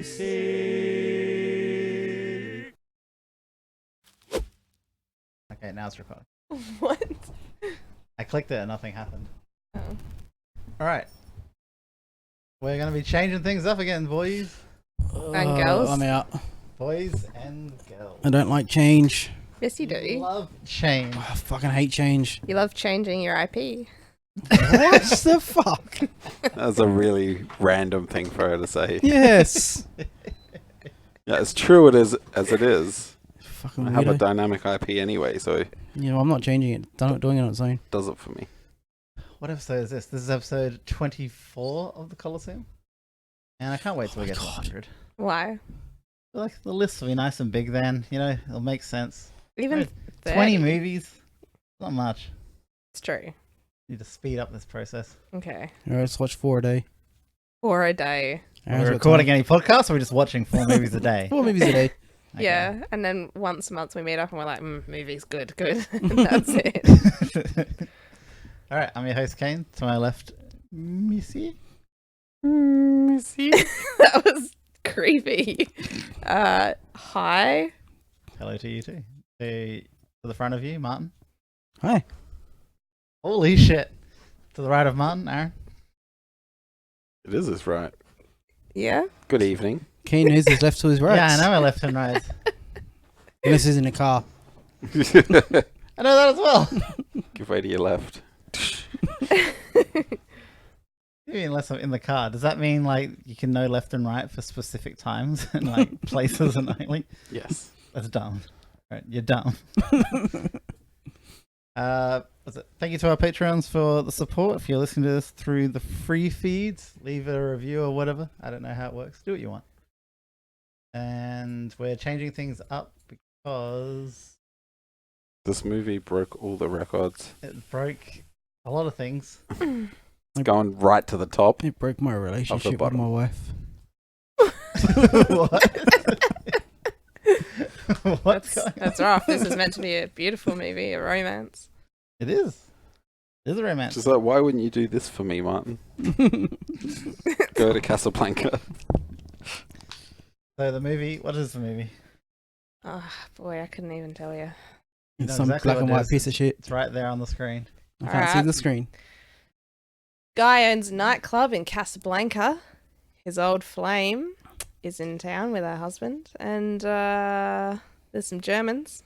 NPC. Okay, now it's recording. What? I clicked it and nothing happened. Oh. Alright. We're going to be changing things up again, boys. And girls? I'm out. Boys and girls. I don't like change. Yes, you do. Love change. I fucking hate change. You love changing your IP. What the fuck? That's a really random thing for her to say. Yes. Yeah, it's true it is as it is. Fucking I have a weirdo. dynamic IP anyway, so it You know, I'm not changing it. Doing it on its own. does it for me. What episode is this? This is episode 24 of the Colosseum. And I can't wait till we get to 100. Why? Like, the list will be nice and big then. You know, it'll make sense. Even 20 30. movies? Not much. It's true. Need to speed up this process. Okay. Alright, let's watch 4 a day. 4 a day. Are Aaron's we got recording time. any podcasts or are we just watching 4 movies a day? 4 movies a day. Okay. Yeah. And then once a month we meet up and we're like, movies, good. And that's it. Alright, I'm your host Kane. To my left, Missy. Missy? That was creepy. Hi. Hello to you too. To the front of you, Martin. Hi. Holy shit. To the right of Martin, Aaron. It is right. Yeah. Good evening. Kane knows his left to his right. Yeah, I know I left and right. This is in a car. Give I know that as well. way to your left. Unless I'm in the car. Does that mean like you can know left and right for specific times and like places and only? Yes. That's dumb. Right, you're dumb. Thank you to our Patreons for the support. If you're listening to this through the free feeds, leave a review or whatever. I don't know how it works. Do what you want. And we're changing things up because This movie broke all the records. it broke a lot of things. It's going right to the top. It broke my relationship with bottom. my wife. What? What's going on? That's rough. This is meant to be a beautiful movie, a romance. It is. It is a romance. Just like, why wouldn't you do this for me, Martin? Go to Casablanca. So the movie, what is the movie? Oh, boy, I couldn't even tell you. You know Some exactly black what and it white is. piece of shit. It's right there on the screen. I can't see Alright. the screen. Guy owns a nightclub in Casablanca. His old flame is in town with her husband, and there's some Germans,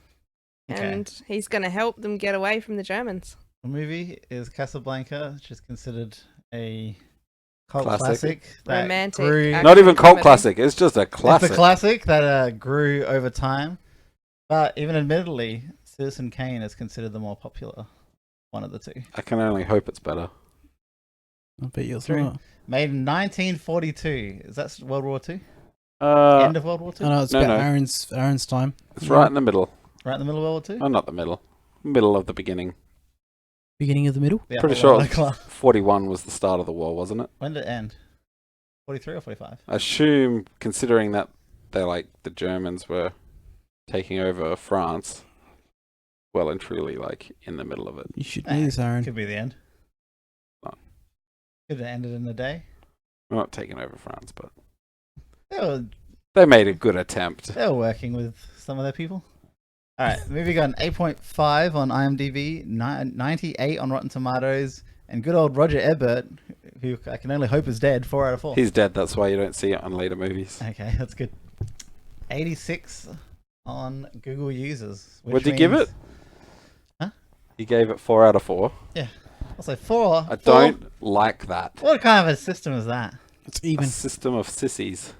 Okay. and he's going to help them get away from the Germans. The movie is Casablanca, which is considered a cult Classic. classic. That Romantic grew, action. Not even cult comedy. classic. It's just a classic. It's a classic that grew over time. But even admittedly, Citizen Kane is considered the more popular one of the two. I can only hope it's better. I bet you're True. smart. Made in 1942. Is that World War II? End of World War II? I know it's No, about no. Aaron's time. It's right in the middle. Right in the middle of World War II? Oh, not the middle. Middle of the beginning. Beginning of the middle. Yeah, Pretty well, sure 41 was the start of the war, wasn't it? When did it end? 43 or 45? I assume, considering that they're like the Germans were taking over France, well and truly like in the middle of it. You should know this, Aaron. Could be the end. Oh. Could have ended in a day. Well, not taking over France, but They they made a good attempt. were working with some of their people. Alright, the movie got an 8.5 on IMDb, 98 on Rotten Tomatoes, and good old Roger Ebert, who I can only hope is dead, 4 out of 4. He's dead, that's why you don't see it on later movies. Okay, that's good. 86 on Google users. which What'd you give means- it? Huh? You gave it 4 out of 4. Also 4. I don't like that. What kind of a system is that? It's A even. system of sissies.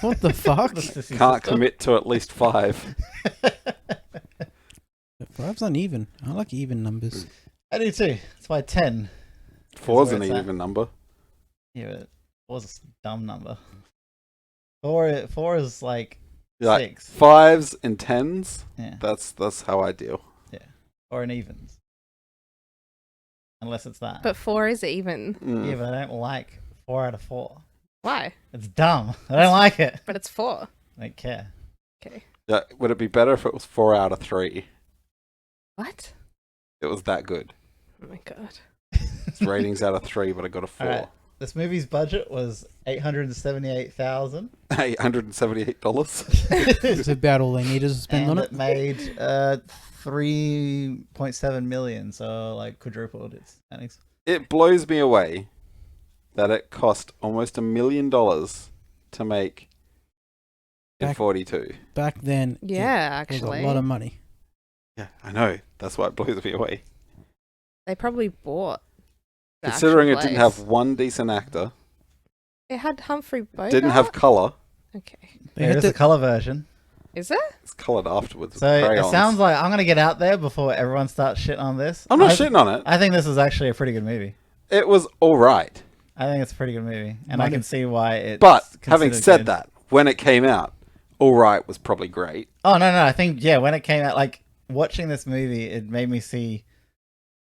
What the fuck? The sissy Can't system. commit to at least 5. 5's uneven. I like even numbers. I do too. It's by 10. 4's where an it's at. even number. Yeah, but 4's a dumb number. 4 is like Like 6. 5s and 10s. Yeah. That's how I deal. Or an evens. Unless it's that. But 4 is even. Mm. Yeah, but I don't like 4 out of 4. Why? It's dumb. I don't like it. But it's 4. I don't care. Okay. Yeah, would it be better if it was 4 out of 3? What? It was that good. Oh my god. It's ratings out of 3, but I got a 4. Alright. This movie's budget was $878,000. $878. It's about all they needed to spend on And it. it made 3.7 million, so like quadrupled its earnings. It blows me away that it cost almost $1 million to make in Back- 42. Back then, Yeah, it was actually. a lot of money. Yeah, I know. That's why it blows me away. They probably bought. The Considering it actual didn't place. have one decent actor, It had Humphrey Bogart. didn't have colour. Okay. They There had is a to, color version. Is it? It's coloured afterwards. with So it crayons. sounds like I'm going to get out there before everyone starts shitting on this. I'm not I, shitting on it. I think this is actually a pretty good movie. It was all right. I think it's a pretty good movie. And I Mine can is- see why it's But having considered said good. that, when it came out, all right was probably great. Oh, no. I think, yeah, when it came out, like, watching this movie, it made me see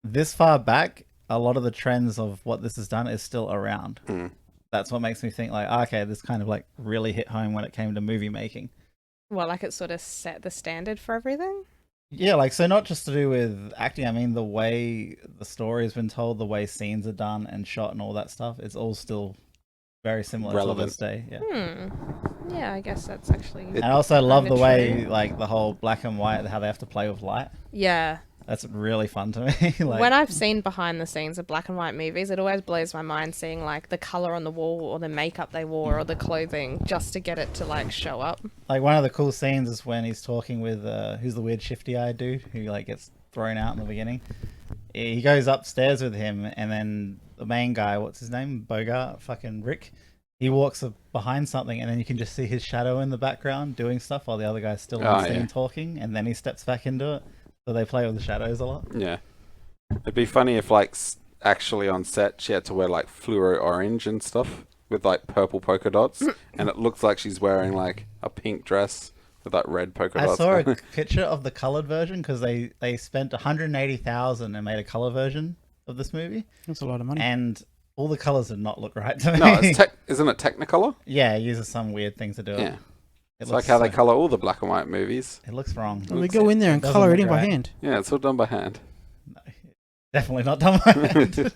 this far back, a lot of the trends of what this has done is still around. Mm. That's what makes me think, like, okay, this kind of, like, really hit home when it came to movie making. Well, like it sort of set the standard for everything. Yeah, like, so not just to do with acting, I mean, the way the story has been told, the way scenes are done and shot and all that stuff, it's all still very similar to Relevant. this day. Yeah. Yeah, I guess that's actually. And I also love the Kinda way, true. like, the whole black and white, how they have to play with light. Yeah. That's really fun to me. Like, When I've seen behind the scenes of black and white movies, it always blows my mind seeing like the color on the wall or the makeup they wore or the clothing just to get it to like show up. like one of the cool scenes is when he's talking with who's the weird shifty-eyed dude who like gets thrown out in the beginning. He goes upstairs with him, and then the main guy, what's his name, Bogart, fucking Rick, he walks behind something, and then you can just see his shadow in the background doing stuff while the other guy's still on scene talking, and then he steps back into it. So they play with the shadows a lot. Yeah. It'd be funny if, like, actually on set, she had to wear, like, fluoro orange and stuff with, like, purple polka dots. And it looks like she's wearing, like, a pink dress with, like, red polka I dots. saw a picture of the colored version because they spent $180,000 and made a color version of this movie, That's a lot of money. and all the colors did not look right to me. No, it's isn't it Technicolor? Yeah, it uses some weird things to do it. Yeah. It It's looks like how they so- colour all the black and white movies. It looks wrong. Well, they go in there and doesn't color look it in by right. hand. Yeah, it's all done by hand. Definitely not done by hand.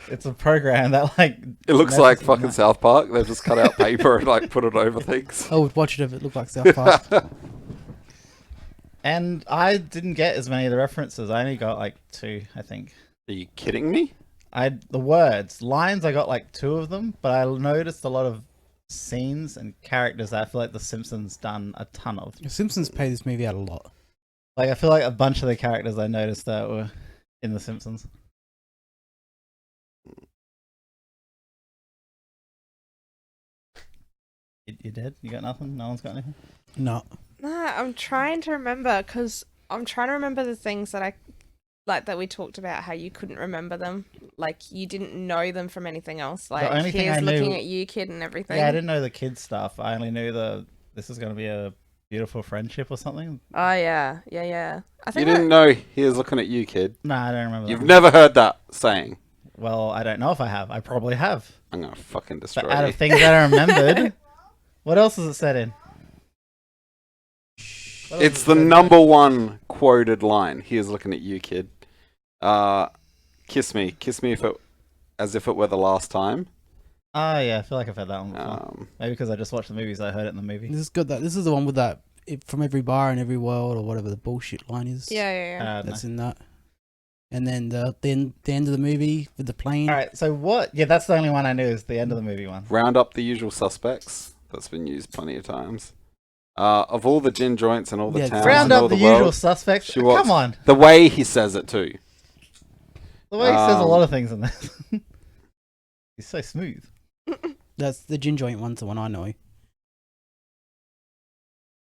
It's a program that like. It looks messes like with fucking that. South Park. They've just cut out paper and, like, put it over things. I would watch it if it looked like South Park. And I didn't get as many of the references. I only got like 2, I think. Are you kidding me? The words, lines, I got like 2 of them, but I noticed a lot of scenes and characters that I feel like The Simpsons done a ton of. The Simpsons pay this movie out a lot. Like I feel like a bunch of the characters I noticed that were in The Simpsons. You dead? You got nothing? No one's got anything? No. Nah, I'm trying to remember because I'm trying to remember the things that I like that we talked about how you couldn't remember them, like you didn't know them from anything else. Like only thing here's I looking knew- at you, kid, and everything. Yeah, I didn't know the kids stuff. I only knew this is going to be a beautiful friendship or something. Oh yeah. I You think didn't know he was looking at you, kid. Nah, I don't remember. You've that. never heard that saying. Well, I don't know if I have. I probably have. I'm gonna fucking But destroy out you. of things that I remembered, what else is it said in? What else It's is the it said in? number one quoted line. He is looking at you, kid. Kiss me as if it were the last time. Oh yeah, I feel like I've heard that one before. Um, Maybe because I just watched the movies, I heard it in the movie. This is good. This is the one with that from every bar in every world or whatever the bullshit line is. Yeah. No. That's in that. And then the end of the movie with the plane. All right, so what? Yeah, that's the only one I knew is the end of the movie one. round up the usual suspects. That's been used plenty of times. Of all the gin joints and all the Yeah, towns Round and all up the the usual world, suspects. she walks- Come on, the way he says it too. the way he says a Um, lot of things in this. He's so smooth. That's the gin joint one's the one I know.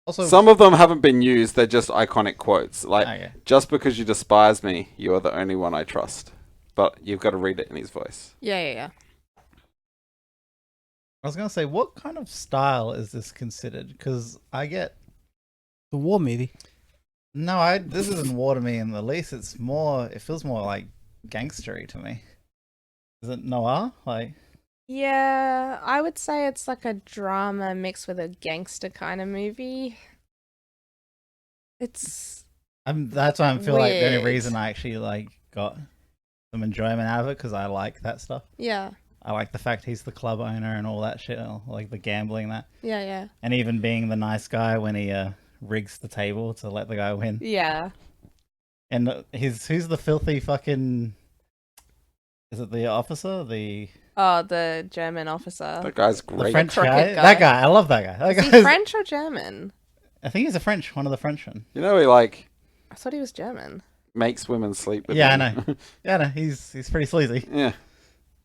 Also, Some of them haven't been used. They're just iconic quotes. Like, okay. just because you despise me, you are the only one I trust. But you've got to read it in his voice. Yeah. I was gonna say, what kind of style is this considered? Because I get The war movie. no, this isn't war to me in the least. It's more. It feels more like gangstery to me. Is it noir? Like, Yeah, I would say it's like a drama mixed with a gangster kind of movie. It's that's why I feel like the only Weird. reason I actually like got some enjoyment out of it because I like that stuff. yeah. I like the fact he's the club owner and all that shit, like the gambling that, Yeah. and even being the nice guy when he rigs the table to let the guy win. Yeah. And who's the filthy fucking? Is it the officer? Oh, the German officer. That guy's The great. French crooked guy? guy. That guy, I love that guy. That Is he guy's- French or German? I think he's one of the Frenchmen. You know, he like I thought he was German. makes women sleep with Yeah, I him. know. Yeah, no, he's pretty sleazy. Yeah.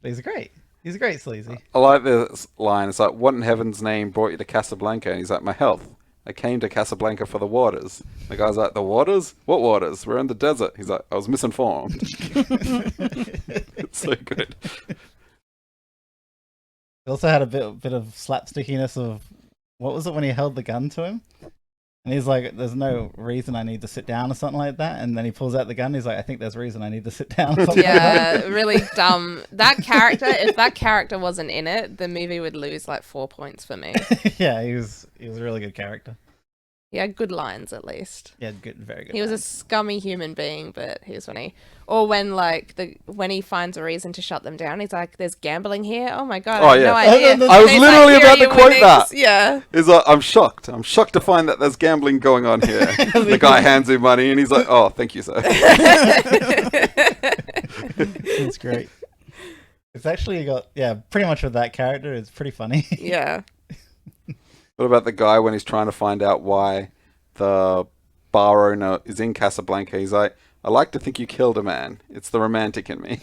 But he's great. He's a great sleazy. I like this line. It's like, what in heaven's name brought you to Casablanca? And he's like, my health. I came to Casablanca for the waters. The guy's like, the waters? What waters? We're in the desert. He's like, I was misinformed. It's so good. He also had a bit of slapstickiness of, what was it when he held the gun to him? And he's like, there's no reason I need to sit down or something like that. And then he pulls out the gun. He's like, I think there's a reason I need to sit down. Or something Yeah, really dumb. That character, if that character wasn't in it, the movie would lose like 4 points for me. like that. Yeah, he was a really good character. He had good lines at least. Yeah, good, very good. He was a scummy human being, but he was funny. Or when when he finds a reason to shut them down, he's like, "There's gambling here." Oh my god! Oh, I had yeah. no idea. I was And he's literally "Here about are to your quote winnings." that. Yeah. He's like, I'm shocked. I'm shocked to find that there's gambling going on here. The guy hands him money and he's like, oh, thank you, sir. It's great. It's actually got, pretty much with that character, it's pretty funny. Yeah. What about the guy when he's trying to find out why the bar owner is in Casablanca? He's like, I like to think you killed a man. It's the romantic in me.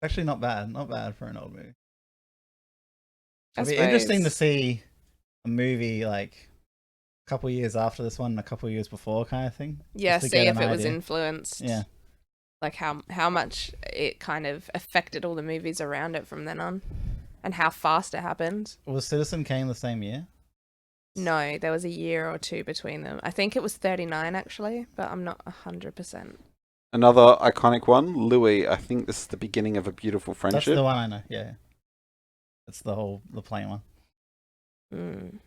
Actually, not bad. Not bad for an old movie. I It'd be interesting to suppose. see a movie like a couple years after this one and a couple years before kind of thing. Yeah, just to see get if an it was idea. influenced. Yeah. Like how much it kind of affected all the movies around it from then on, and how fast it happened. Was Citizen Kane the same year? No, there was a year or two between them. I think it was 39 actually, but I'm not 100%. Another iconic one, Louis. I think this is the beginning of a beautiful That's friendship. the one I know. Yeah. That's the plain one. Mm.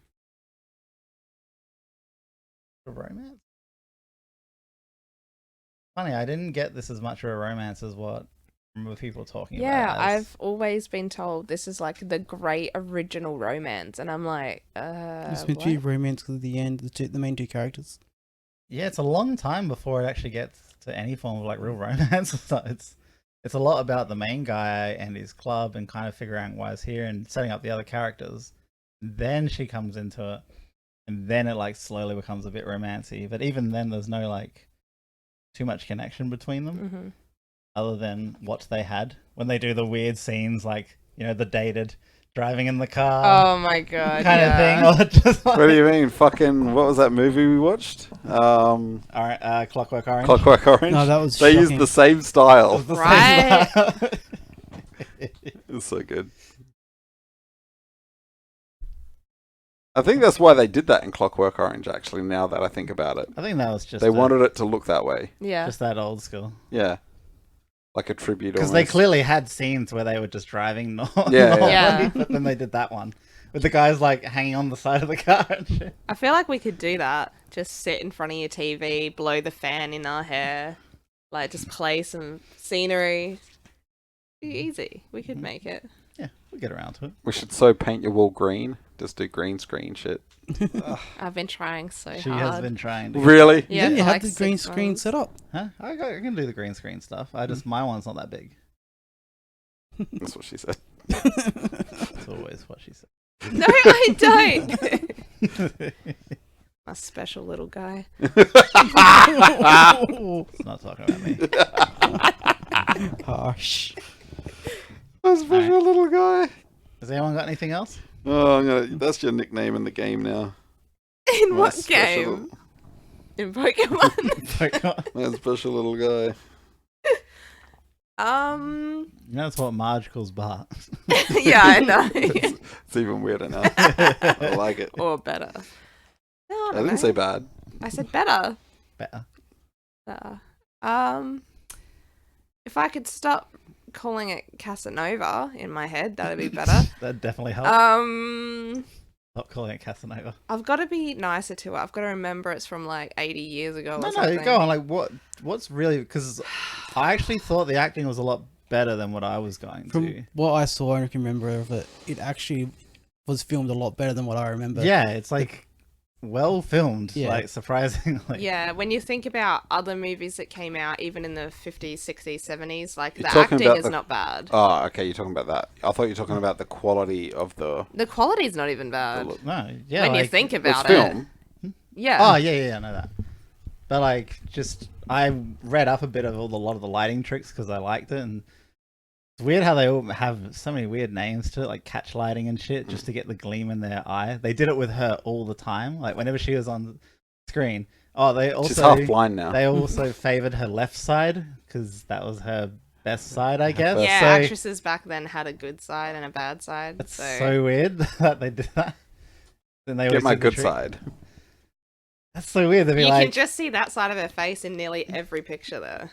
A romance? Funny, I didn't get this as much of a romance as what I remember people talking Yeah, about. As... I've always been told this is like the great original romance, and I'm like, It's meant to be what? romance because at the end, the main two characters. Yeah, it's a long time before it actually gets to any form of like real romance. So it's a lot about the main guy and his club and kind of figuring out why he's here and setting up the other characters. Then she comes into it, and then it like slowly becomes a bit romancy. But even then, there's no like too much connection between them, Mhm. other than what they had when they do the weird scenes, like the dated driving in the car Oh my god, kind yeah. of thing. Or just like, What do you mean? Fucking, what was that movie we watched? all right, Clockwork Orange. Clockwork Orange. No, that was They used shocking. the same It style. was the same Right. style. It's so good. I think that's why they did that in Clockwork Orange, actually, now that I think about it. I think that was just They wanted it to look that way. Yeah. just that old school. Yeah. Like a tribute Because they almost. clearly had scenes where they were just driving Yeah, normally, yeah. but then they did that one with the guys like hanging on the side of the car and shit. I feel like we could do that. Just sit in front of your TV, blow the fan in our hair, like just play some scenery. Be easy. We could make it. Yeah, we'll get around to it. We should so paint your wall green. Just do green screen shit. I've been trying so She hard. has been trying to. Really? Yeah, you for have like the green 6 screen months. set up. Huh? I can do the green screen stuff. My one's not that big. That's what she said. That's always what she said. No, I don't. A special little guy. It's not talking about me. Harsh. That special little guy. Has anyone got anything else? Oh, that's your nickname in the game now. In My what special- game? In Pokemon. That special little guy. That's what Marge calls Bart. Yeah, I know. It's even weirder now. I like it. Or better. No, I I don't didn't know. say bad. I said better. Better. Better. If I could stop calling it Casanova in my head, that'd be better. That definitely helps. Stop calling it Casanova. I've got to be nicer to it. I've got to remember it's from like 80 years ago. No, or something. go on. Like, what's really... Because I actually thought the acting was a lot better than what I was going From to. what I saw and can remember of it, it actually was filmed a lot better than what I remember. Yeah, it's like well filmed, Yeah. like surprisingly. Yeah, when you think about other movies that came out, even in the 50s, 60s, 70s, like You're the talking acting about is the- not bad. Oh, okay, you're talking about that. I thought you were talking about the quality of the The quality's not even bad. look. No, yeah. when you like, think It's about it. film. Yeah. Oh, yeah, I know that. But like, just I read up a bit of a lot of the lighting tricks because I liked it, and it's weird how they all have so many weird names to it, like catch lighting and shit, just to get the gleam in their eye. They did it with her all the time, like whenever she was on screen. Oh, they also She's half blind now. they also favored her left side because that was her best side, I guess. Yeah, so actresses back then had a good side and a bad side. it's So, so weird that they did that. Then they Get always my did the good trick. side. That's so weird. They'd be you like, can just see that side of her face in nearly every picture there.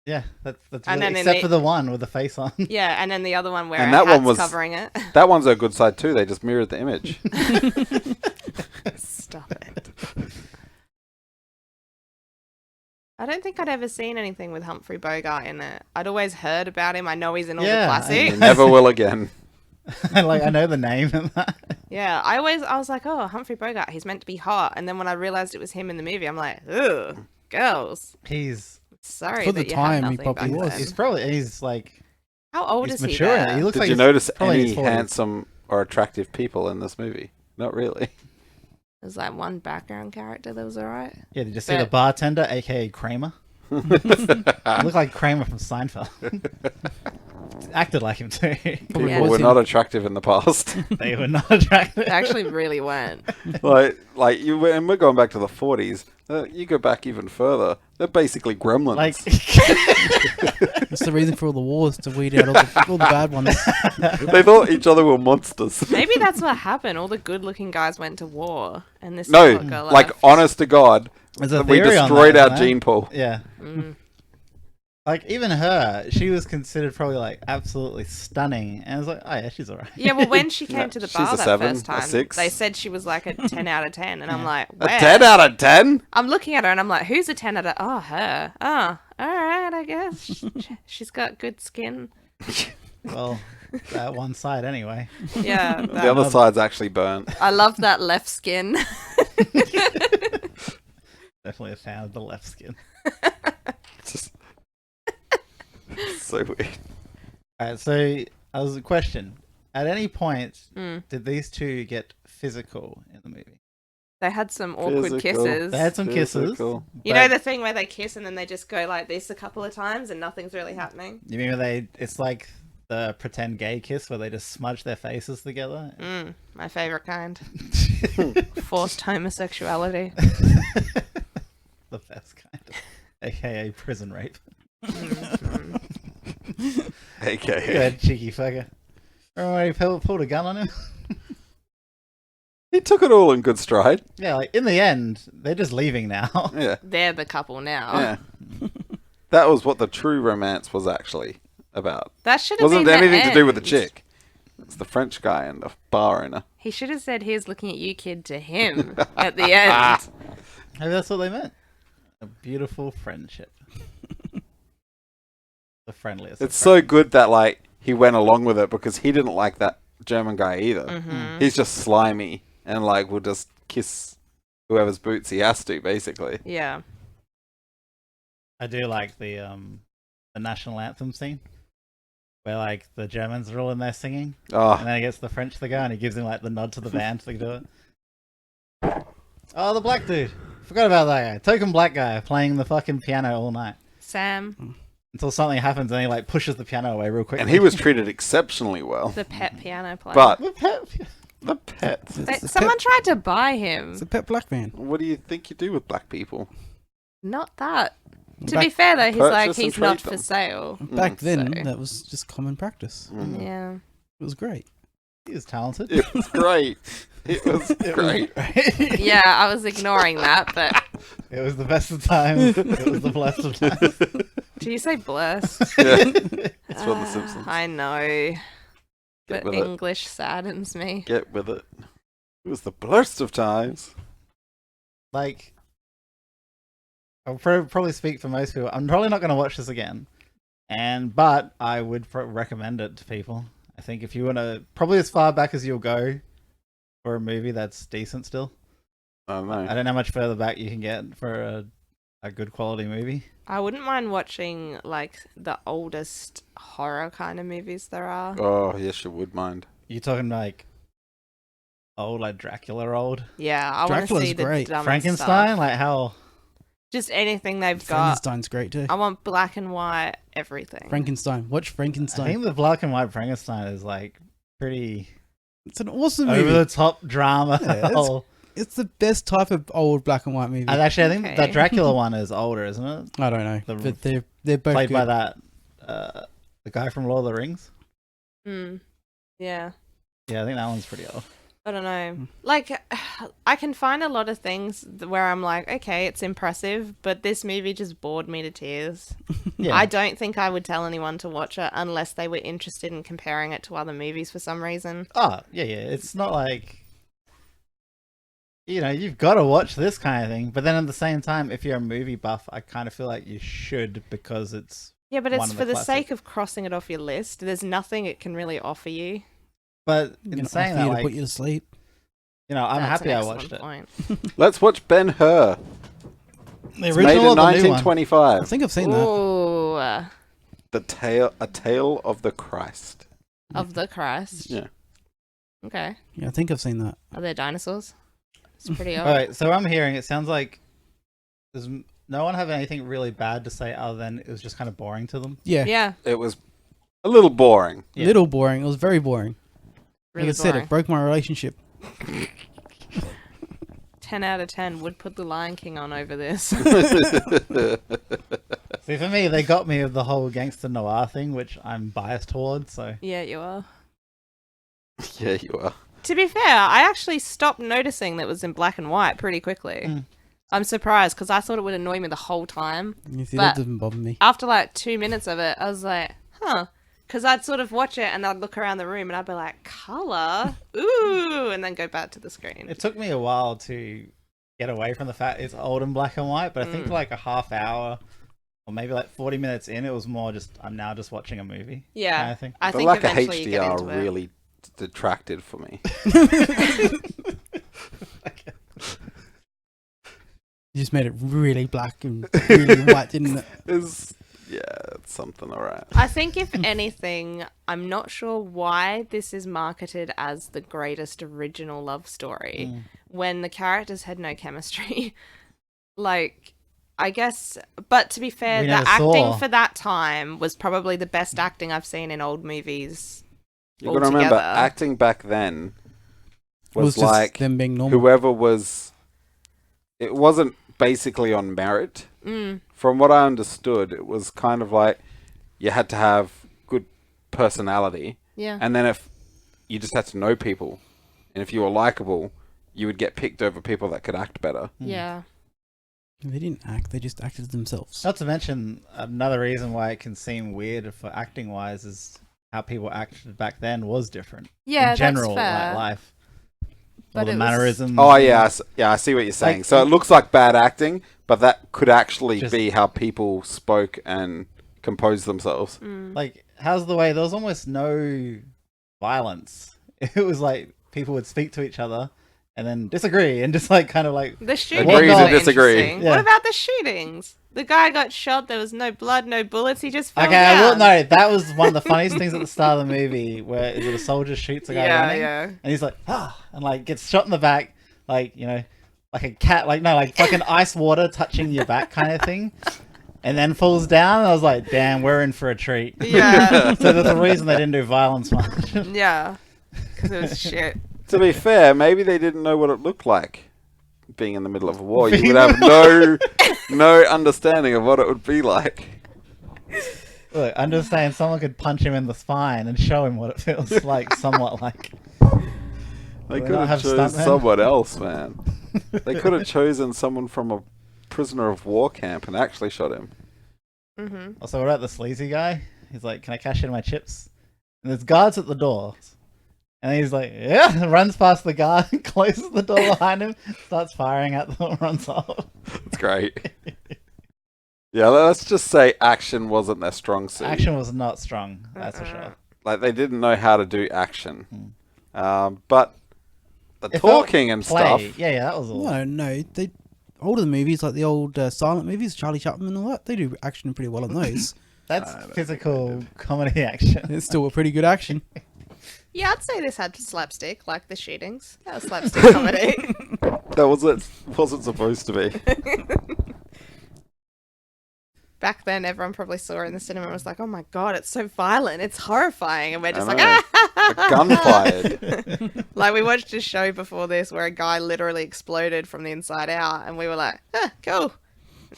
yeah, that's And really, then in except the- for the one with the face on. Yeah, and then the other one where And her that one hat's was- covering it. That one's a good side too. They just mirrored the image. Stop it. I don't think I'd ever seen anything with Humphrey Bogart in it. I'd always heard about him. I know he's in all Yeah, the I You classics. never will again. Like I know the name and that. Yeah, I was like, oh, Humphrey Bogart, he's meant to be hot. And then when I realized it was him in the movie, I'm like, ugh, girls. He's Sorry For that the you time, had he nothing probably back was. then. he's like How old he's is he mature. there? He looks Did like you he's notice probably in any his 40s. handsome or attractive people in this movie? Not really. There's like one background character that was alright. Yeah, did you see the But- bartender, aka Kramer? He looked like Kramer from Seinfeld. Acted like him too. Probably Yeah. People was were him. not attractive in the past. They were not attractive. They actually really weren't. like you, and we're going back to the 40s. You go back even further. They're basically gremlins. Like That's the reason for all the wars, to weed out all the bad ones. they thought each other were monsters. Maybe that's what happened. All the good-looking guys went to war, and this No, is what got like left. honest to God, there's a we theory on destroyed that, our isn't there? gene pool. Yeah. Mm. Like even her, she was considered probably like absolutely stunning, and I was like, oh yeah, she's alright. Yeah, well, when she came Yeah, to the she's bar a that 7, first a time, 6. they said she was like a 10 out of 10, and I'm like, A where? 10 out of 10? I'm looking at her, and I'm like, who's a 10 out of... Oh, her. Oh, all right, I guess. She's got good skin. Well, that one side anyway. Yeah. The other side's actually burnt. I love that left skin. Definitely a fan of the left skin. It's just so weird. Alright, so I was a question. At any point, Mm. did these two get physical in the movie? They had some awkward Physical. kisses. They had some kisses. Physical. You know but the thing where they kiss and then they just go like this a couple of times and nothing's really happening? you mean where it's like the pretend gay kiss where they just smudge their faces together? Mm, my favorite kind. Forced homosexuality. The best kind of, aka prison rape. Mm. AKA. Good cheeky fucker. Remember when he pulled a gun on him? He took it all in good stride. Yeah, like in the end, they're just leaving now. Yeah. They're the couple now. Yeah. That was what the true romance was actually about. That should have Wasn't been the anything to do with the end. chick. It's the French guy and the bar owner. He should have said, "Here's looking at you, kid," to him at the end. Maybe that's what they meant. A beautiful friendship. The friendliest. It's so good that like he went along with it because he didn't like that German guy either. Mhm. He's just slimy and like will just kiss whoever's boots he has to, basically. Yeah. I do like the national anthem scene where like the Germans are all in there singing, Oh, and then he gets the French the guy and he gives him like the nod to the band to do it. Oh, the black dude. Forgot about that guy. Token black guy playing the fucking piano all night Sam, until something happens and he like pushes the piano away real quick. and he was treated exceptionally well. the pet piano player. But The pet- the pets. They- someone tried to buy him. It's a pet black man. What do you think you do with black people? Not that. To Back- be fair though, he's like Purchase and he's not trade for them. sale. Back then, So- that was just common practice. Mm. Yeah. It was great. He was talented. It was great. It was great. great. Yeah, I was ignoring that, but It was the best of times. It was the blessed of times. do you say blessed? Yeah. It's from The Simpsons. I know, Get but with it. English saddens me. Get with it. It was the blurst of times. Like, I'll probably speak for most people. I'm probably not going to watch this again, but I would recommend it to people. I think if you want to, probably as far back as you'll go for a movie that's decent still. I don't know. I don't know how much further back you can get for a good quality movie. I wouldn't mind watching like the oldest horror kind of movies there are. Oh, yes, you would mind. You talking like old, like Dracula old? Yeah, I want to Dracula's see the great. dumbest Frankenstein? stuff. Like how? Just anything they've got. Frankenstein's great too. I want black and white everything. Frankenstein. Watch I Frankenstein. think the black and white Frankenstein is like pretty It's an awesome over movie. the top drama. Yeah, it's the best type of old black and white movie. And actually, I think Okay. the Dracula one is older, isn't it? I don't know, The- but they're both Played good. by that the guy from Lord of the Rings. Yeah. Yeah, I think that one's pretty old. I don't know. Like, I can find a lot of things where I'm like, okay, it's impressive, but this movie just bored me to tears. Yeah, I don't think I would tell anyone to watch it unless they were interested in comparing it to other movies for some reason. Oh, yeah. It's not like, you've got to watch this kind of thing. But then at the same time, if you're a movie buff, I kind of feel like you should, because it's. Yeah, but One it's of for the the classic- sake of crossing it off your list. There's nothing it can really offer you. But Gonna in saying offer that, you to like, put you to sleep. I'm That's happy an I excellent watched it. point. Let's watch Ben-Hur. The It's original made in or the new one? 1925. I think I've seen that. Ooh, A Tale of the Christ. of the Christ. Yeah. Okay. Yeah, I think I've seen that. Are there dinosaurs? It's pretty old. All right, so I'm hearing it sounds like there's no one have anything really bad to say other than it was just kind of boring to them. Yeah, Yeah, It was a little boring. Yeah. little boring. It was very boring. really Like I said, boring. it broke my relationship. 10 out of 10 would put the Lion King on over this. See, for me, they got me with the whole gangster noir thing, which I'm biased towards. So Yeah, you are. Yeah, you are. To be fair, I actually stopped noticing that it was in black and white pretty quickly. Mm. I'm surprised because I thought it would annoy me the whole time. You see, But- that doesn't bother me. After like 2 minutes of it, I was like, huh. Because I'd sort of watch it and I'd look around the room and I'd be like, colour? Ooh. And then go back to the screen. it took me a while to get away from the fact it's old and black and white. But I think like a half hour or maybe like 40 minutes in, it was more just I'm now just watching a movie. Yeah. kind of thing. I The think lack of eventually you get HDR into it. really detracted for me. You just made it really black and really white, didn't it? It's something alright. I think if anything, I'm not sure why this is marketed as the greatest original love story when the characters had no chemistry. Like, I guess, but to be fair, We the never acting saw. for that time was probably the best acting I've seen in old movies. You've got to remember, altogether. acting back then It was was just like them being normal. whoever was. It wasn't basically on merit. Mm. From what I understood, it was kind of like you had to have good personality, Yeah. and then if you just had to know people, and if you were likable, you would get picked over people that could act better. Yeah. They didn't act; they just acted themselves. Not to mention another reason why it can seem weird for acting wise is how people acted back then was different. Yeah, in general, that's fair. like life. But All the it was- mannerisms. Oh yeah, I see what you're saying. Like- So it looks like bad acting, but that could actually Just- be how people spoke and composed themselves. Mm. Like, how's the way? There was almost no violence. It was like people would speak to each other and then disagree and just like kind of like The shootings Agree to were disagree. interesting. Yeah. What about the shootings? The guy got shot. There was no blood, no bullets. He just fell okay, I will down. no, that was one of the funniest things at the start of the movie where is it a soldier shoots a guy Yeah, running yeah. and he's like and like gets shot in the back like like a cat like fucking ice water touching your back kind of thing and then falls down and I was like damn, we're in for a treat. Yeah, So there's a reason they didn't do violence much. yeah. 'Cause it was shit. To be fair, maybe they didn't know what it looked like being in the middle of a war. You would have no understanding of what it would be like. Look, I'm just saying someone could punch him in the spine and show him what it feels like, somewhat like. They Do could not have have chosen stuntmen? someone else, man. They could have chosen someone from a prisoner of war camp and actually shot him. Mm-hmm. Also, what about the sleazy guy? He's like, can I cash in my chips? And there's guards at the door. And he's like, yeah, runs past the guy, closes the door behind him, starts firing at them, runs off. It's great. Yeah, let's just say action wasn't their strong suit. Action was not strong, that's for sure. Like, they didn't know how to do action. But the It felt talking and play. stuff. Yeah, that was all. No. They older movies like the old silent movies, Charlie Chaplin and all that. They do action pretty well in those. That's physical comedy action. It's still a pretty good action. Yeah, I'd say this had slapstick, like the shootings. That was slapstick comedy. That wasn't supposed to be. Back then, everyone probably saw it in the cinema and was like, oh my god, it's so violent, it's horrifying. And we're just like, know. ah! A gun fired. Like, we watched a show before this where a guy literally exploded from the inside out, and we were like, cool.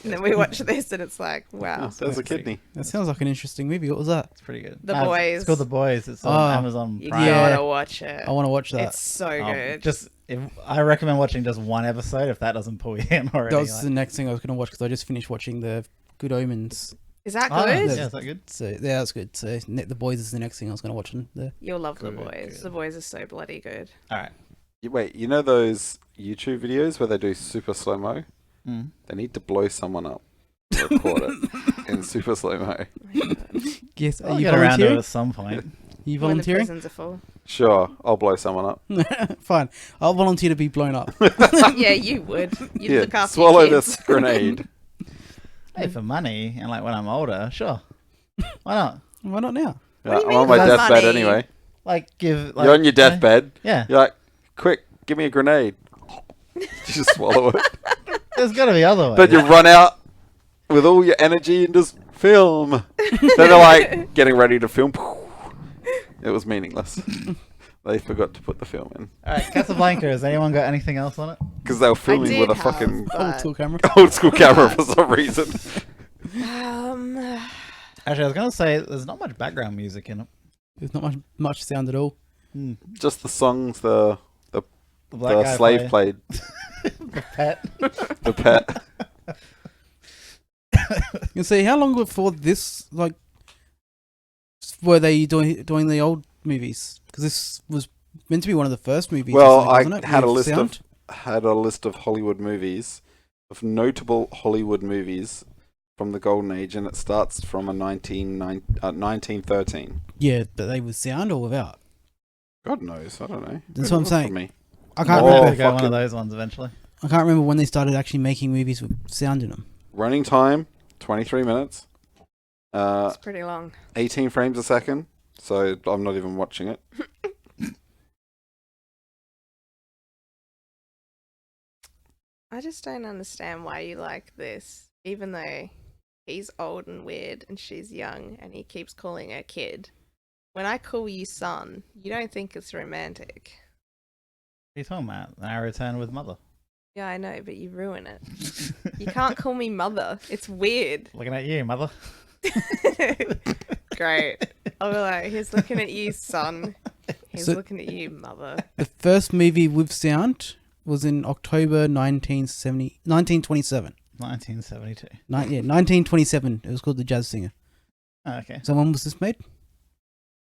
And then we watched this, and it's like, wow. There's a kidney. That sounds like an interesting movie. What was that? It's pretty good. The It's Boys. called The Boys. It's on Amazon You Prime. gotta watch it. I want to watch that. It's so good. I recommend watching just one episode if that doesn't pull you in already. That was the next thing I was going to watch because I just finished watching the Good Omens. Is that Oh, good? yeah, is that good? So yeah, that's good. So The Boys is the next thing I was going to watch. You'll love The Good, Boys. good. The Boys are so bloody good. All right. Wait, you know those YouTube videos where they do super slow-mo? Mm. They need to blow someone up. Record it in super slow-mo. Yes, I'll are you get around to it volunteering? at some point. Are you When the volunteering? prisons are full. Sure, I'll blow someone up. Fine. I'll volunteer to be blown up. Yeah, you would. You'd look after swallow your kids. this grenade. Hey, for money and like when I'm older, sure. Why not? Why not now? What do you I'm mean on my for deathbed money? anyway. Like give. Like, You're on your deathbed. Yeah. You're like, quick, give me a grenade. You just swallow it. There's got to be other ways. But you run out with all your energy and just film. Then they're like getting ready to film. It was meaningless. They forgot to put the film in All right, Casablanca. Has anyone got anything else on it? because they were filming did with a have, fucking but- Old school camera. old school camera for some reason. Actually, I was gonna say there's not much background music in it. There's not much sound at all. Just the songs the black the guy slave play. played. The pet. The pet. You see, how long before this, like, were they doing the old movies? Because this was meant to be one of the first movies. Well, or something, wasn't it? had a With list sound? had a list of Hollywood movies, of notable Hollywood movies from the Golden Age, and it starts from 1913. Yeah, but they with sound or without? God knows, I don't know. That's what I'm Look saying. for me. I can't Oh, We'll remember. go one fucking- of those ones eventually. I can't remember when they started actually making movies with sound in them. Running time 23 minutes. It's pretty long. 18 frames a second. So I'm not even watching it. I just don't understand why you like this, even though he's old and weird and she's young and he keeps calling her kid. When I call you son, you don't think it's romantic. What are you talking about? I return with mother. Yeah, I know, but you ruin it. You can't call me mother. It's weird. Looking at you, mother. Great. I'll be like, he's looking at you, son. He's So- looking at you, mother. The first movie with sound was in October 1927. 1972. 1927. It was called The Jazz Singer. Oh, okay. So when was this made?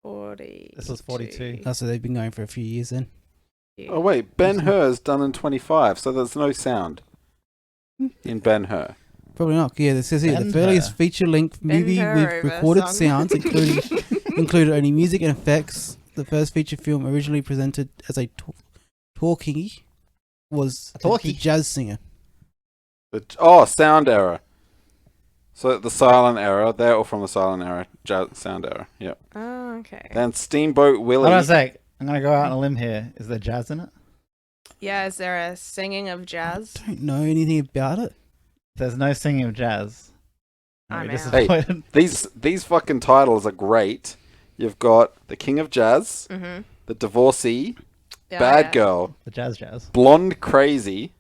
40. This was 42. Oh, so they've been going for a few years then. Oh wait, Ben-Hur's done in 25, so there's no sound in Ben-Hur. Probably not. Yeah, this says here the earliest Ben-Hur. feature-length movie Ben-Hur with over recorded song. sounds, included only music and effects. The first feature film originally presented as a talkie was talkie? The Jazz Singer. Sound error. So the silent era, they're all from the silent era, sound era. Yep. Oh, okay. Then Steamboat Willie. Hold on a sec. I'm going to go out on a limb here. Is there jazz in it? Yeah, is there a singing of jazz? Don't know anything about it. There's no singing of jazz. I'm Very out. disappointed. These fucking titles are great. You've got The King of Jazz, Mm-hmm. The Divorcee, Yeah, Bad yeah. Girl, The jazz. Blonde Crazy,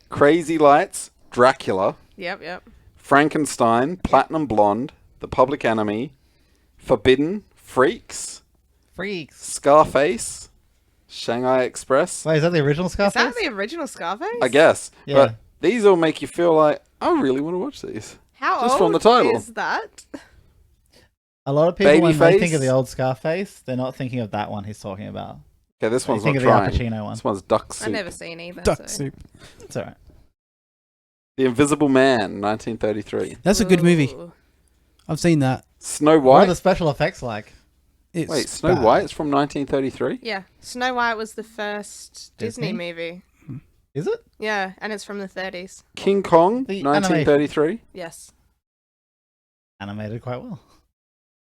Crazy Lights, Dracula, Yep. Frankenstein, Platinum Blonde, The Public Enemy, Forbidden, Freaks, Freaks. Scarface, Shanghai Express. Wait, is that the original Is Scarface? that the original Scarface? I guess. Yeah. But these all make you feel like, I really want to watch these. How Just old from the title. is that? A lot of people, when they think Babyface. of the old Scarface, they're not thinking of that one he's talking about. Okay, this one's think not of the Al trying. Pacino one. This one's Duck Soup. I've never seen either. Duck so. soup. It's alright. The Invisible Man, 1933. That's a good movie. Ooh. I've seen that. Snow What are White. the special effects like? It's Wait, Snow bad. White's from 1933? Yeah, Snow White was the first Disney Disney? movie. Is it? Yeah, and it's from the 30s. King Kong, The 1933. Yes. Animated quite well.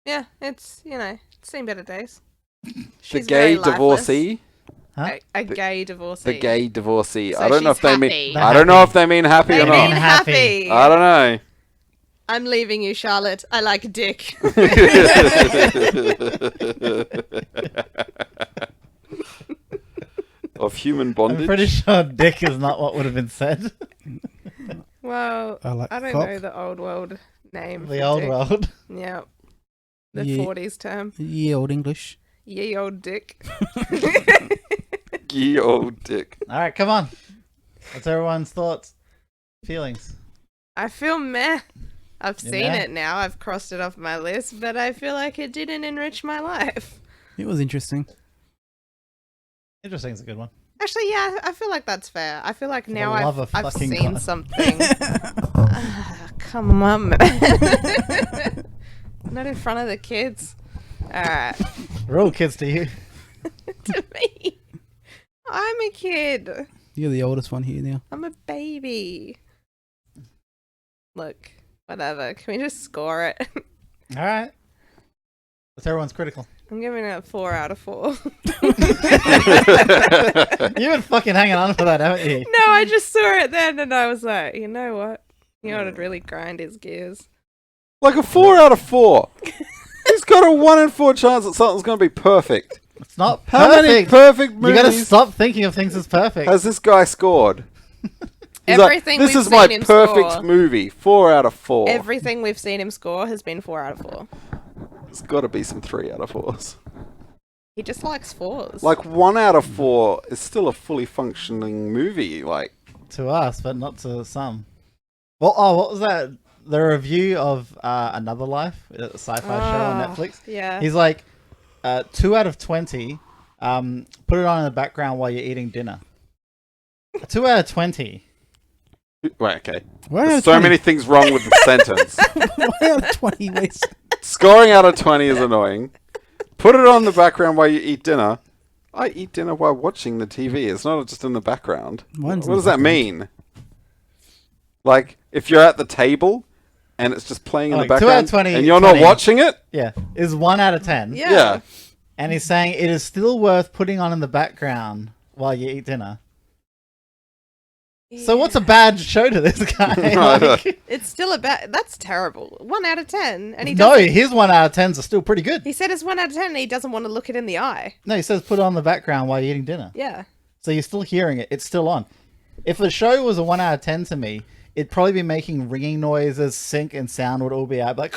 Yeah, it's, it's seen better days. The She's Gay very lifeless. Divorcee. Huh? A The- gay divorcee. The Gay Divorcee. So I don't know she's if they mean. happy. They're I don't know happy. if they mean happy They or mean not. happy. I don't know. I'm leaving you, Charlotte. I like dick. Of human I'm bondage. pretty sure dick is not what would have been said. Well, I like don't cock. know the old world name. The for old dick. world. Yeah. The Yeah. 40s term. Ye old English. Ye old dick. Ye old dick. Alright, come on. What's everyone's thoughts? Feelings? I feel meh. I've You're seen meh? it now. I've crossed it off my list, but I feel like it didn't enrich my life. It was interesting. Interesting is a good one. Actually, yeah, I feel like that's fair. I feel like For now the love I've of fucking seen God. something. Come on, man. Not in front of the kids. Alright. We're all kids to you. To me. I'm a kid. You're the oldest one here now. I'm a baby. Look, whatever. Can we just score it? Alright. What's everyone's critical? I'm giving it a 4 out of 4. You've been fucking hanging on for that, haven't you? No, I just saw it then and I was like, you know what? You know what'd really grind his gears? Like a 4 out of 4. He's got a 1 in 4 chance that something's going to be perfect. It's not How many perfect. perfect You gotta movies stop thinking of things as perfect. has this guy scored? He's like, Everything this we've is my seen him perfect score. movie. 4 out of 4. Everything we've seen him score has been 4 out of 4. There's got to be some 3 out of 4s. He just likes 4s. Like 1 out of 4 is still a fully functioning movie. Like, To us, but not to some. Well, what was that? The review of Another Life, a sci-fi show on Netflix. Yeah. He's like, 2 out of 20. Put it on in the background while you're eating dinner. 2 out of 20. wait, okay. Why There's so many things wrong with the sentence. Why out of 20 ways? Scoring out of 20 is annoying. Put it on the background while you eat dinner. I eat dinner while watching the TV. It's not just in the background. Mine's What in does the that mean? Like, if you're at the table and it's just playing in the Like, 2 out of background 20, and you're 20. not watching it? Yeah, is 1 out of 10. Yeah. Yeah. And he's saying it is still worth putting on in the background while you eat dinner. So what's a bad show to this guy? Like, It's still a bad... That's terrible. 1 out of 10. And he no, doesn't... his 1 out of 10s are still pretty good. He said it's 1 out of 10 and he doesn't want to look it in the eye. No, he says put it on the background while you're eating dinner. Yeah. So you're still hearing it. It's still on. If the show was a 1 out of 10 to me, it'd probably be making ringing noises, sync and sound would all be out. Like,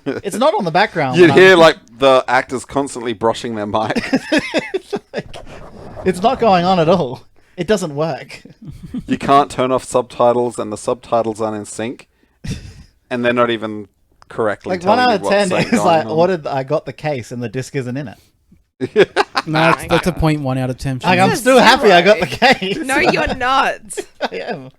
it's not on the background. You'd when hear, like, the actors constantly brushing their mic. it's not going on at all. It doesn't work. You can't turn off subtitles and the subtitles aren't in sync. And they're not even correctly Like 1 telling out you of what's 10 is going like, on. ordered, I got the case and the disc isn't in it. No, that's a 0.1 out of 10. Like, I'm That's still happy I got zero. the case. No, you're not. I am.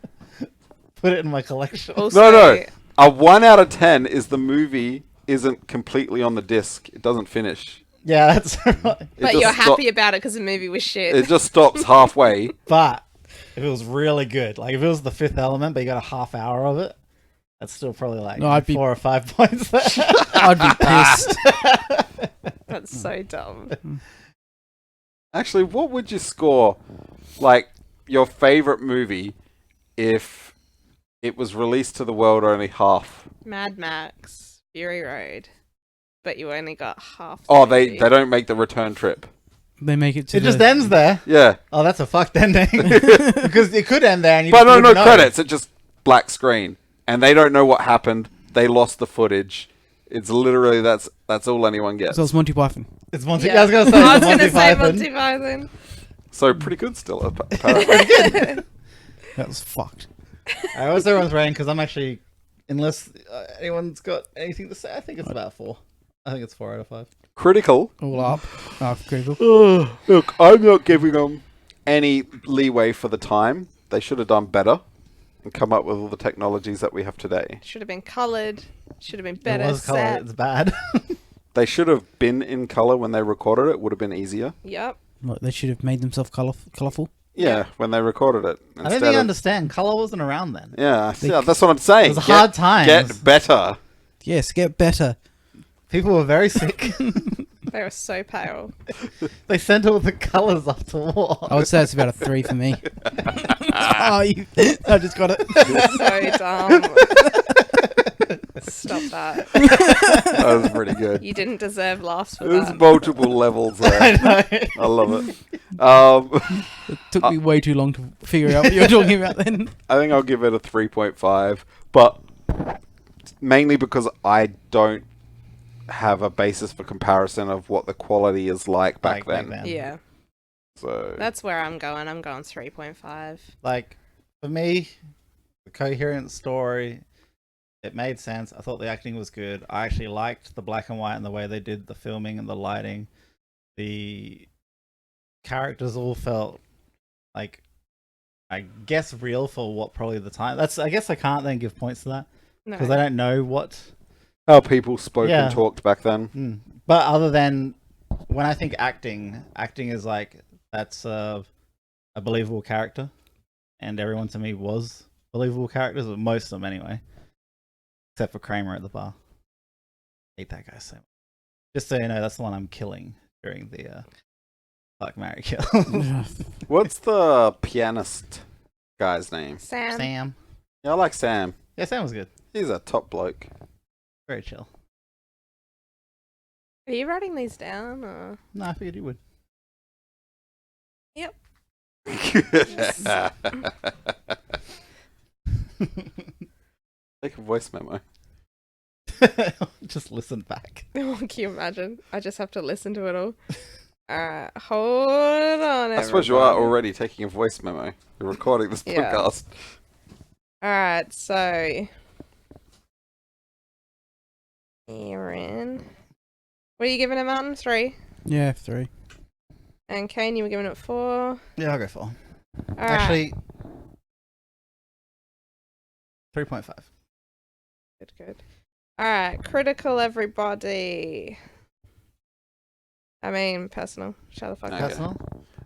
Put it in my collection. Also, No. A 1 out of 10 is the movie isn't completely on the disc. It doesn't finish. Yeah, that's right. But just you're stop- happy about it because the movie was shit. It just stops halfway. But if it was really good, like if it was The Fifth Element, but you got a half hour of it, that's still probably like No, I'd be- 4 or 5 points there. I'd be pissed. That's so dumb. Actually, what would you score, like, your favorite movie if it was released to the world only half? Mad Max, Fury Road. But you only got half. the Oh, they movie. don't make the return trip. They make it to It the... just ends there. Yeah. Oh, that's a fucked ending. Because it could end there and you But just no wouldn't know. credits. It just black screen. And they don't know what happened. They lost the footage. It's literally, that's all anyone gets. So it's Monty Python. It's Monty. Yeah. I was gonna say, I was it's going Monty to say Python. Monty Python. So pretty good still, apparently. That was fucked. Alright, what's everyone's rating? Because I'm actually, unless anyone's got anything to say, I think it's about 4. I think it's 4 out of 5. Critical. All up. Oh, critical. Look, I'm not giving them any leeway for the time. They should have done better and come up with all the technologies that we have today. Should have been coloured. Should have been better It was colored. set. It's bad. They should have been in color when they recorded it. Would have been easier. Yep. What, they should have made themselves colourful. Yeah, when they recorded it. I don't think you understand. Color wasn't around then. Yeah, that's what I'm saying. It was hard times. Get better. Yes, get better. People were very sick. They were so pale. They sent all the colors up to war. I would say it's about a 3 for me. I just got it. So dumb. Stop that. That was pretty good. You didn't deserve laughs for There's that. multiple levels there. I know. I love it. It took me way too long to figure out what you were talking about then. I think I'll give it a 3.5, but mainly because I don't have a basis for comparison of what the quality is like back then. Yeah. So That's where I'm going. I'm going 3.5. Like, for me, the coherent story, it made sense. I thought the acting was good. I actually liked the black and white and the way they did the filming and the lighting. The characters all felt like, I guess, real for what probably the time. I guess I can't then give points to that No. because I don't know what. how people spoke Yeah. and talked back then. But other than when I think acting is like that's a believable character, and everyone to me was believable characters, or most of them anyway, except for Kramer at the bar. Hate that guy so much. Just so you know, that's the one I'm killing during the fuck, marry, kill. What's the pianist guy's name? Sam. Sam. Yeah, I like Sam. Yeah, Sam was good. He's a top bloke. Very chill. Are you writing these down? Or? No, I figured you would. Yep. Take a voice memo. Just listen back. Can you imagine? I just have to listen to it all. Alright, hold on. I suppose you are everybody. already taking a voice memo. You're recording this Yeah. podcast. Alright, so. Aaron. What are you giving it, Martin? 3. Yeah, 3. And Kane, you were giving it 4. Yeah, I'll go for. Alright. Actually, 3.5. Good. Alright, critical everybody. I mean, personal. Shut the fuck Okay. up.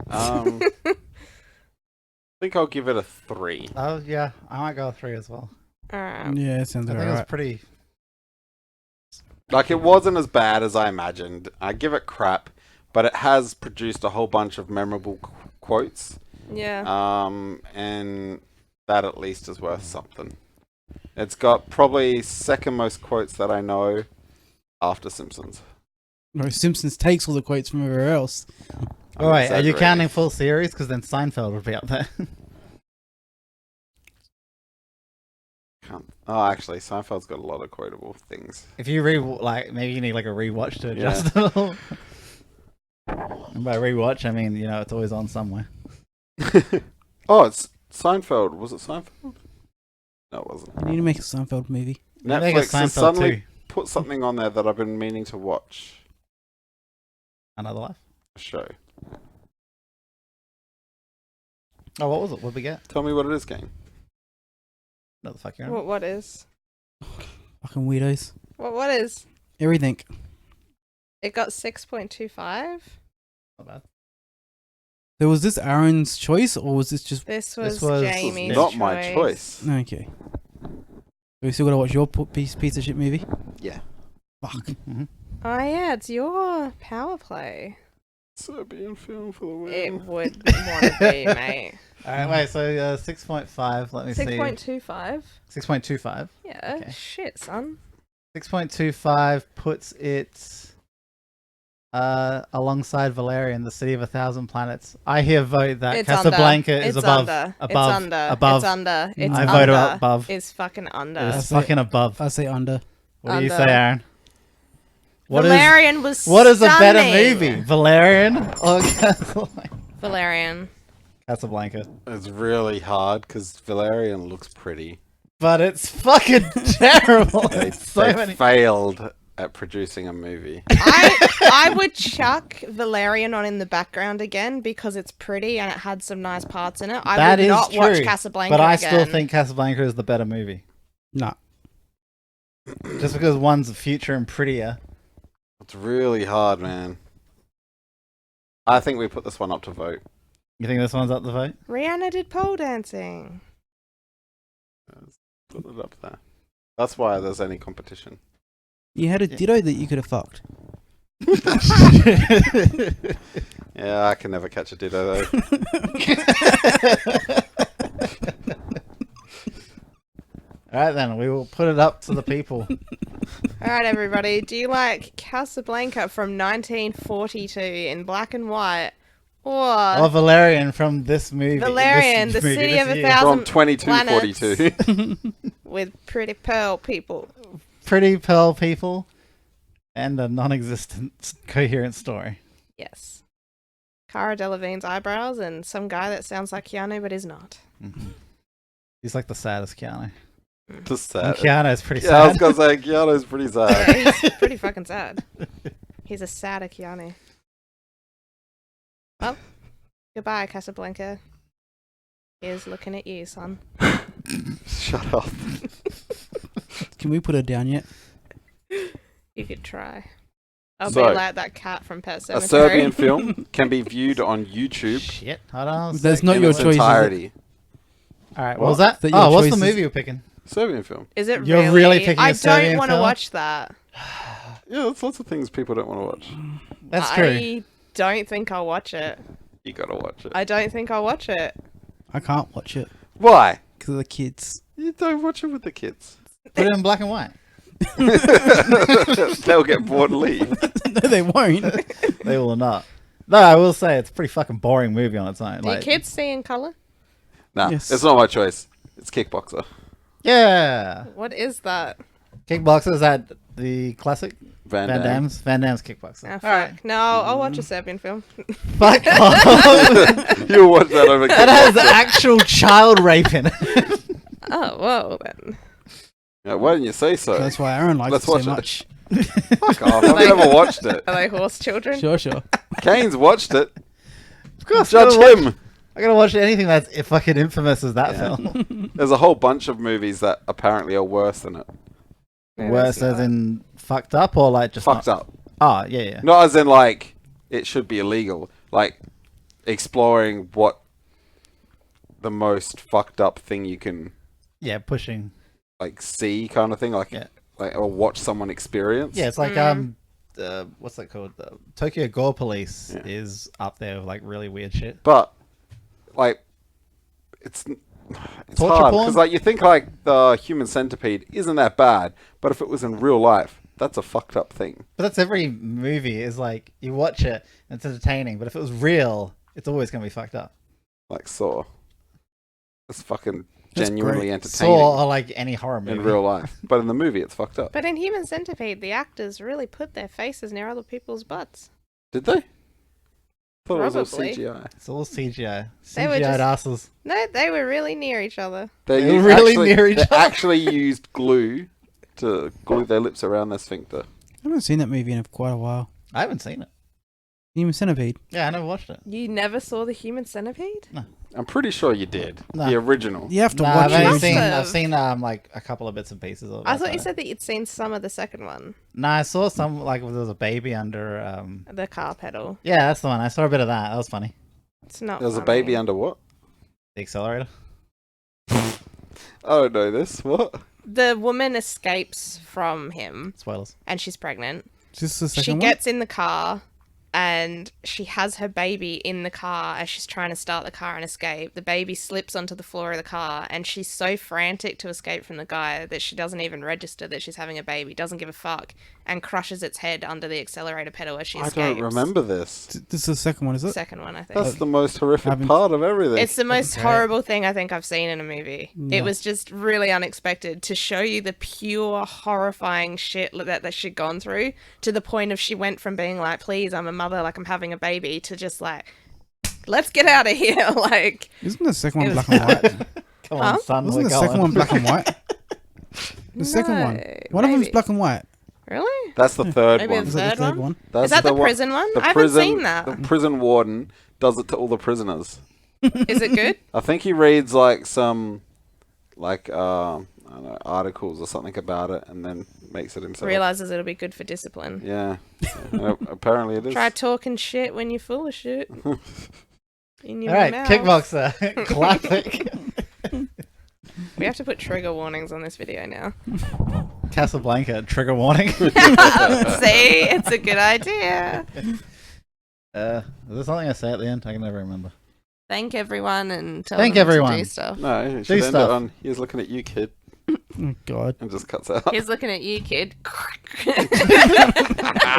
Personal? I think I'll give it a 3. Oh, yeah. I might go 3 as well. Alright. Yeah, it sounds I think it was alright. pretty. Like, it wasn't as bad as I imagined. I give it crap, but it has produced a whole bunch of memorable quotes. Yeah. And that at least is worth something. It's got probably second most quotes that I know after Simpsons. No, Simpsons takes all the quotes from everywhere else. Oh, wait, are you exaggerating. counting full series? Because then Seinfeld would be up there. Oh, actually, Seinfeld's got a lot of quotable things. If you maybe you need like a rewatch to Yeah. adjust it all. And by rewatch, I mean, you know, it's always on somewhere. Oh, it's Seinfeld. Was it Seinfeld? No, it wasn't. You need to make a Seinfeld movie. Make a Netflix has Seinfeld suddenly too. put something on there that I've been meaning to watch. Another Life. A show. Oh, what was it? What'd we get? Tell me what it is, gang. What the fuck you remember? What is? Fucking weirdos. What is? Everything. It got 6.25. Not bad. So was this Aaron's choice, or was this just... This was was Jamie's Not my choice. Okay. We still gotta watch your piece of shit movie? Yeah. Fuck. Mhm. Oh yeah, it's your power play. Serbian film for the win. It would want to be, mate. Alright, wait, so 6.5, let me see. 6.25. 6.25. Yeah. Okay. Shit, son. 6.25 puts it alongside Valerian, the City of a Thousand Planets. I here vote that It's Casablanca under. is It's above. under. Above. It's under. Above. It's under. It's I under. vote above. It's fucking under. It's That's fucking above. I say under. What do you Under. say, Aaron? What is Valerian was what is a better stunning. movie, Valerian or Casablanca? Valerian. Casablanca. It's really hard because Valerian looks pretty. But it's fucking terrible. They, It's so they many. failed at producing a movie. I would chuck Valerian on in the background again because it's pretty and it had some nice parts in it. I That would is not true, watch Casablanca but I again. still think Casablanca is the better movie. Nah. Just because one's future and prettier. It's really hard, man. I think we put this one up to vote. You think this one's up the vote? Rihanna did pole dancing. Put it up there. That's why there's any competition. You had a ditto that you could have fucked. Yeah, I can never catch a ditto though. Alright then, we will put it up to the people. All right, everybody. Do you like Casablanca from 1942 in black and white, Or Valerian from this movie. Valerian, this the movie, city this of a year. thousand From 2242. with pretty pearl people? Pretty pearl people and a non-existent coherent story. Yes. Cara Delevingne's eyebrows and some guy that sounds like Keanu but is not. Mm-hmm. He's like the saddest Keanu. Just And sad. Keanu's pretty Yeah, I was sad. gonna say Keanu's pretty sad. Yeah, he's pretty fucking sad. He's a sadder Keanu. Well, goodbye, Casablanca. Here's looking at you, son. Shut up. Can we put her down yet? You could try. I'll So, be like that cat from Pet A Sematary. Serbian film can be viewed on YouTube Shit. Hold on. That's not in your its choice. Is it? entirety. Alright, what What? was that? Is that your Oh, what's the choices? movie you're picking? Serbian film. Is it You're really? really picking a I Serbian don't want to film? watch that. Yeah, there's lots of things people don't want to watch. That's true. I don't think I'll watch it. You gotta watch it. I don't think I'll watch it. I can't watch it Why? because of the kids. You don't watch it with the kids. Put it in black and white. They'll get bored and leave. No, they won't. They will not. No, I will say it's a pretty fucking boring movie on its own. Do your kids see in colour? Nah, Yes. it's not my choice. It's Kickboxer. Yeah. What is that? Kickboxer, is that the classic? Van Van Damme. Damme Kickboxer. Oh, fuck. Alright. No, I'll watch a Serbian film. Fuck off. You'll watch that over That has Kickboxer. actual child rape in it. Oh, whoa, then. Yeah, why didn't you say so? That's why Aaron likes Let's it so watch it. much. Fuck off. I've never watched it. Are they horse children? Sure. Kane's watched it. Of course, Judge him. I gotta watch anything that's fucking infamous as that Yeah. film. There's a whole bunch of movies that apparently are worse than it. No, Worse that's as not. in fucked up or like just Fucked not... up. Oh, yeah, yeah. Not as in like it should be illegal. Like exploring what the most fucked up thing you can Yeah, pushing. like see kind of thing. Like Yeah. like or watch someone experience. Yeah, it's like what's that called? Tokyo Gore Police Yeah. is up there with like really weird shit. But like it's Torture hard porn? because like you think like the Human Centipede isn't that bad, but if it was in real life, that's a fucked up thing. But that's every movie is like you watch it and it's entertaining, but if it was real, it's always gonna be fucked up. Like Saw. It's fucking That's genuinely great. entertaining Saw or like any horror movie. in real life, but in the movie it's fucked up. But in Human Centipede, the actors really put their faces near other people's butts. Did they? Thought it was all Probably. CGI. It's all CGI. They were CGI'd just- asses. No, they were really near each other. They were really actually, near each they other. actually used glue to glue their lips around their sphincter. I haven't seen that movie in quite a while. I haven't seen it. Human Centipede. Yeah, I never watched it. You never saw the Human Centipede? I'm pretty sure you did. No. The original. You have to Nah, watch I've it. only must seen have. I've seen like a couple of bits and pieces of it. I thought you said that you'd seen some of the second one, No, I saw some like there was a baby under the car pedal. yeah, that's the one. I saw a bit of that. That was funny. It's not. There's a funny. baby under what? The accelerator. I don't know this. What? The woman escapes from him, Spoilers. and she's pregnant. Is this the second She one? gets in the car, and she has her baby in the car as she's trying to start the car and escape. The baby slips onto the floor of the car, and she's so frantic to escape from the guy that she doesn't even register that she's having a baby, doesn't give a fuck, and crushes its head under the accelerator pedal as she I escapes. don't remember this. This is the second one, is it? Second one, I think. That's the most horrific haven't- part of everything. It's the most great. horrible thing I think I've seen in a movie. No. It was just really unexpected to show you the pure horrifying shit that she'd gone through, to the point of she went from being like, please, I'm a mother, like I'm having a baby, to just like, let's get out of here. Like, Isn't the second one It black was- and white? Come Huh? on, son. Wasn't we're the second going. one black and white? The second one. No, One of them's maybe. black and white. Really? That's the third Maybe one. Is that the Third third one? That's Is that the one- prison one? the I haven't prison- seen that. The prison warden does it to all the prisoners. Is it good? I think he reads like some, like I don't know, articles or something about it, and then makes it himself. Realizes it'll be good for discipline. Yeah. Apparently it is. Try talking shit when you're full of shit. In your All right, mouth. Kickboxer, classic. We have to put trigger warnings on this video now. Casablanca, trigger warning. See, it's a good idea. Is there something I say at the end? I can never remember. Thank everyone and tell Thank them everyone. to do stuff. No, you Do should end stuff. it on, he's looking at you, kid, Oh God. and just cuts out. He's looking at you, kid. That's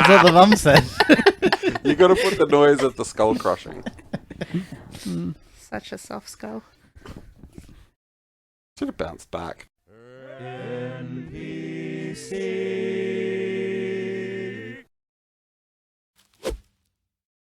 what the mum said. You got to put the noise of the skull crushing. Such a soft skull. Should have bounced back. NPC